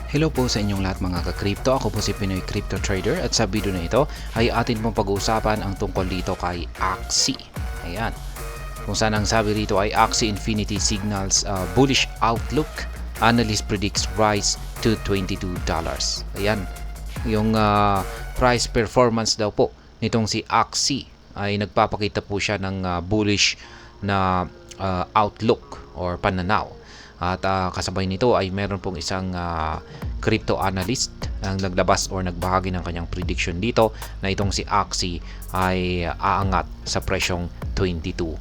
Hello po sa inyong lahat mga ka-crypto. Ako po si Pinoy Crypto Trader at sa video na ito ay atin pong pag-uusapan ang tungkol dito kay Axie. Ayan. Kung saan ang sabi rito ay Axie Infinity signals bullish outlook. Analyst predicts rise to $22. Ayan. Yung price performance daw po nitong si Axie ay nagpapakita po siya ng bullish na outlook or pananaw. At kasabay nito ay meron pong isang crypto analyst ang naglabas or nagbahagi ng kanyang prediction dito na itong si Axie ay aangat sa presyong $22.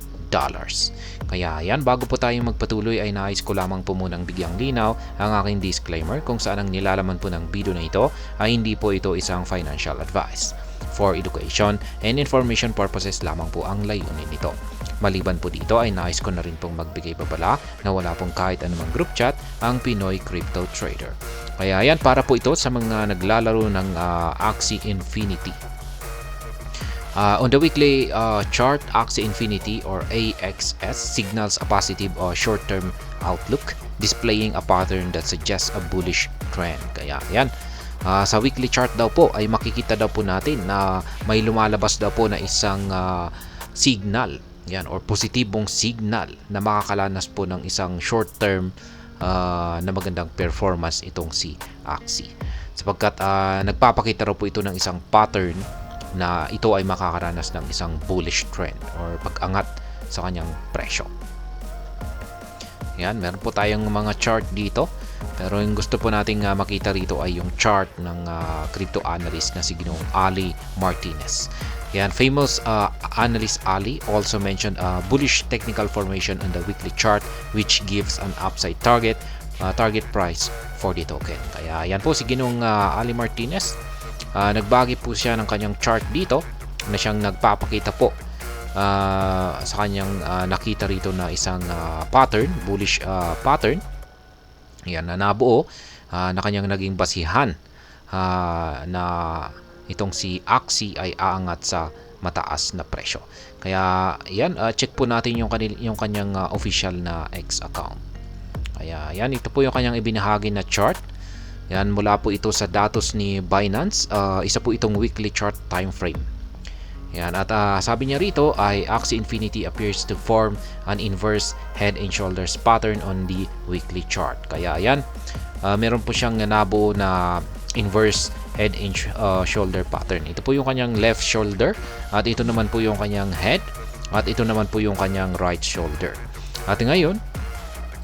Kaya yan, bago po tayo magpatuloy ay nais ko lamang po munang bigyang linaw ang aking disclaimer kung saan ang nilalaman po ng video na ito ay hindi po ito isang financial advice. For education and information purposes lamang po ang layunin nito. Maliban po dito ay nais ko na rin pong magbigay babala na wala pong kahit anumang group chat ang Pinoy Crypto Trader. Kaya yan, para po ito sa mga naglalaro ng Axie Infinity. On the weekly chart, Axie Infinity or AXS signals a positive short-term outlook, displaying a pattern that suggests a bullish trend. Kaya yan, sa weekly chart daw po ay makikita daw po natin na may lumalabas daw po na isang signal, yan, or positibong signal na makakalanas po ng isang short-term na magandang performance itong si Axie. Sapagkat nagpapakita raw po ito ng isang pattern na ito ay makakaranas ng isang bullish trend or pag-angat sa kanyang presyo. Yan, meron po tayong mga chart dito. Pero yung gusto po nating makita rito ay yung chart ng crypto analyst na si Ginoong Ali Martinez. Yan, famous analyst Ali also mentioned a bullish technical formation on the weekly chart which gives an upside target price for the token. Kaya yan po si Ginoong Ali Martinez. Nagbagi po siya ng kanyang chart dito na siyang nagpapakita po sa kanyang nakita rito na isang pattern, bullish pattern. Yan na nabuo na kanyang naging basihan na itong si Axie ay aangat sa mataas na presyo. Kaya yan, check po natin yung kanyang official na X account. Kaya yan, ito po yung kanyang ibinahagi na chart. Yan, mula po ito sa datos ni Binance. Isa po itong weekly chart time frame. Yan, at sabi niya rito ay Axie Infinity appears to form an inverse head and shoulders pattern on the weekly chart. Kaya yan, meron po siyang nabuo na inverse head and shoulder pattern. Ito po yung kanyang left shoulder at ito naman po yung kanyang head at ito naman po yung kanyang right shoulder. At ngayon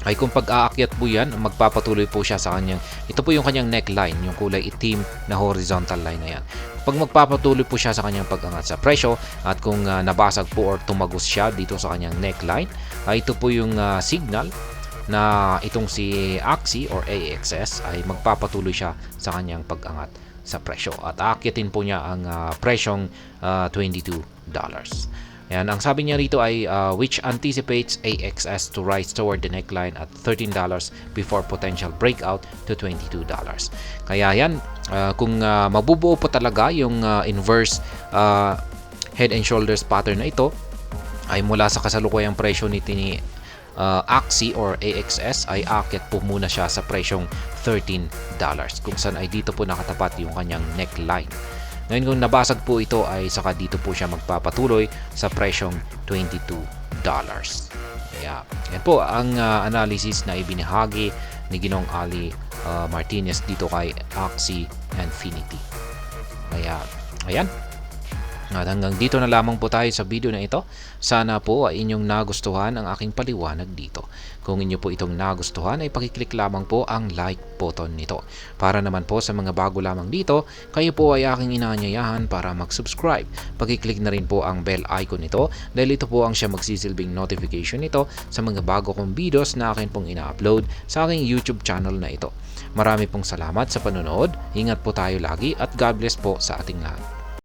ay kung pag-aakyat po yan, magpapatuloy po siya sa kanyang, ito po yung kanyang neckline, yung kulay itim na horizontal line na yan. Pag magpapatuloy po siya sa kanyang pag-angat sa presyo at kung nabasag po or tumagos siya dito sa kanyang neckline, ay ito po yung signal na itong si Axie or AXS ay magpapatuloy siya sa kanyang pag-angat sa presyo. At aakyatin po niya ang presyong $22. Yan, ang sabi niya rito ay which anticipates AXS to rise toward the neckline at $13 before potential breakout to $22. Kaya yan, kung mabubuo po talaga yung inverse head and shoulders pattern na ito ay mula sa kasalukuyang presyo ni Axie or AXS ay aakyat po muna siya sa presyong $13 kung saan ay dito po nakatapat yung kanyang neckline. Ngayon kung nabasag po ito ay saka dito po siya magpapatuloy sa presyong $22. Kaya yan po ang analysis na ibinahagi ni Ginoong Ali Martinez dito kay Axie Infinity. Kaya ayan. At hanggang dito na lamang po tayo sa video na ito. Sana po ay inyong nagustuhan ang aking paliwanag dito. Kung inyo po itong nagustuhan ay pakiclick lamang po ang like button nito. Para naman po sa mga bago lamang dito, kayo po ay aking inaanyayahan para mag-subscribe. Pakiclick na rin po ang bell icon nito dahil ito po ang siya magsisilbing notification nito sa mga bago kong videos na akin pong ina-upload sa aking YouTube channel na ito. Marami pong salamat sa panonood. Ingat po tayo lagi at God bless po sa ating lahat.